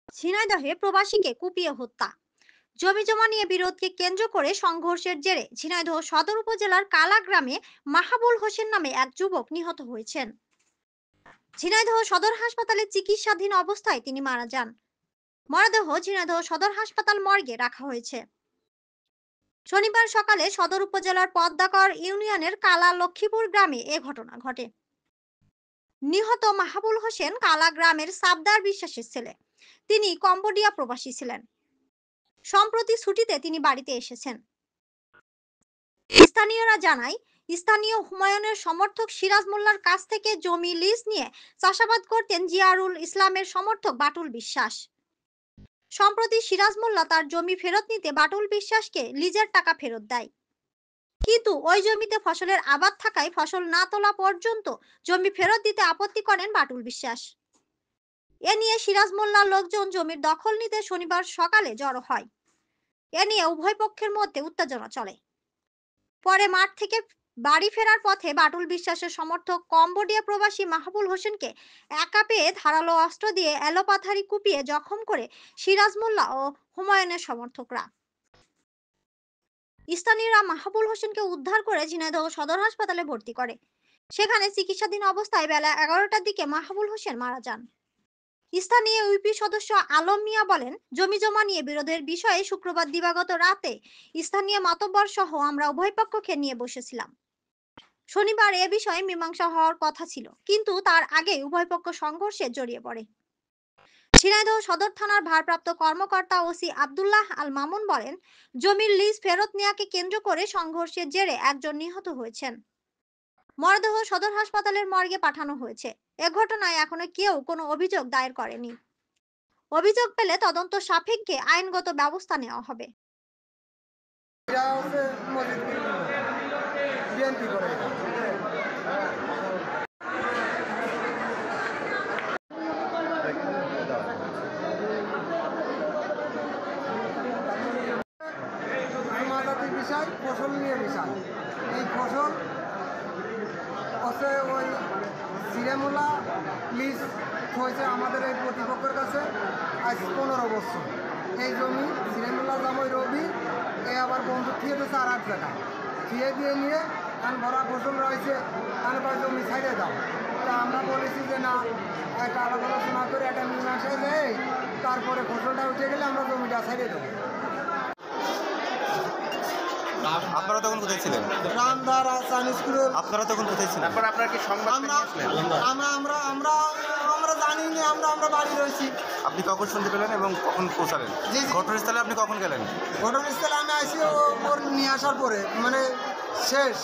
ঝিনাইদহে প্রবাসীকে কুপিয়ে হত্যা। জমিজমা নিয়ে বিরোধকে কেন্দ্র করে সংঘর্ষের জেরে ঝিনাইদহ সদর উপজেলার কালা গ্রামে মাহাবুল হোসেন নামে এক যুবক নিহত হয়েছেন। ঝিনাইদহ সদর হাসপাতালে চিকিৎসাধীন অবস্থায় তিনি মারা যান। মরদেহ ঝিনাইদহ সদর হাসপাতাল মর্গে রাখা হয়েছে। শনিবার সকালে সদর উপজেলার পদ্মাকর ইউনিয়নের কালা লক্ষ্মীপুর গ্রামে এ ঘটনা ঘটে। নিহত মাহাবুল হোসেন কালা গ্রামের সাবদার বিশ্বাসের ছেলে। তিনি কম্বোডিয়া প্রবাসী ছিলেন। সম্প্রতি ছুটিতে তিনি বাড়িতে এসেছেন। স্থানীয়রা জানায়, স্থানীয় হুমায়ুনের সমর্থক সিরাজ মোল্লার কাছ থেকে জমি লিজ নিয়ে চাষাবাদ করতেন জিয়ারুল ইসলামের সমর্থক বাটুল বিশ্বাস। সম্প্রতি সিরাজ মোল্লা তার জমি ফেরত নিতে বাটুল বিশ্বাসকে লিজের টাকা ফেরত দেয়, কিন্তু ওই জমিতে ফসলের আবাদ থাকায় ফসল না তোলা পর্যন্ত জমি ফেরত দিতে আপত্তি করেন বাটুল বিশ্বাস। এ নিয়ে সিরাজ মোল্লার লোকজন জমির দখল নিতে শনিবার সকালে জড়ো হয়। এ নিয়ে উভয় পক্ষের মধ্যে উত্তেজনা চলে। পরে মাঠ থেকে বাড়ি ফেরার পথে বাটুল বিশ্বাসের সমর্থক কম্বোডিয়া প্রবাসী মাহবুল হোসেনকে একা পেয়ে ধারালো অস্ত্র দিয়ে এলোপাথারি কুপিয়ে জখম করে সিরাজ মোল্লা ও হুমায়ুনের সমর্থকরা। স্থানীয়রা মাহবুল হোসেনকে উদ্ধার করে ঝিনাইদহ সদর হাসপাতালে ভর্তি করে। সেখানে চিকিৎসাধীন অবস্থায় বেলা 11টার দিকে মাহবুল হোসেন মারা যান। স্থানীয় ইউপি সদস্য আলম মিয়া বলেন, জমিজমা নিয়ে বিরোধের বিষয়ে শুক্রবার দিবাগত রাতে স্থানীয় মাতব্বর সহ আমরা উভয় পক্ষকে নিয়ে বসেছিলাম। শনিবার এ বিষয়ে মীমাংসা হওয়ার কথা ছিল, কিন্তু তার আগে উভয় পক্ষ সংঘর্ষে জড়িয়ে পড়ে। ঝিনাইদহ সদর থানার ভারপ্রাপ্ত কর্মকর্তা ওসি আব্দুল্লাহ আল মামুন বলেন, জমির লিজ ফেরত নেওয়াকে কেন্দ্র করে সংঘর্ষের জেরে একজন নিহত হয়েছেন। মরদেহ সদর হাসপাতালের মর্গে পাঠানো হয়েছে। এ ঘটনায় এখনো কেউ কোনো অভিযোগ দায়ের করেনি। অভিযোগ পেলে তদন্ত সাপেক্ষে আইনগত ব্যবস্থা নেওয়া হবে। এটা হচ্ছে মসজিদ বিএনপি করে। জমাদাতির বিষয়, ফসল নিয়ে বিষয়। এই ফসল হচ্ছে ওই সিরেমুলা লিজ হয়েছে আমাদের এই প্রতিপক্ষের কাছে আজ 15 বছর। এই জমি সিরেমুল্লা জামাই রবি এ আবার বন্ধু থিয়ে দিয়েছে আর 8 জায়গা থিয়ে দিয়ে নিয়ে কারণ ভরা ফসল রয়েছে, তারপর জমি ছাইড়ে দাও। তা আমরা বলেছি যে না, একটা আলাপ আলোচনা করে একটা মীমাংসায় নেই, তারপরে ফসলটা উঠে গেলে আমরা জমিটা ছাইড়ে দেবো। আপনারা তখন কোথায় ছিলেন? রামদার চাইনিজ স্কুলের। আপনারা তখন কোথায় ছিলেন? তারপর আপনার কি সংবাদ আমরা জানি না, আমরা বাড়ি রয়েছি। আপনি কখন শুনতে পেলেন এবং কখন পৌঁছালেন? জি। ঘটনাস্থলে আপনি কখন গেলেন? ঘটনাস্থলে আমি আসি ওর নিয়ে আসার পরে, মানে শেষ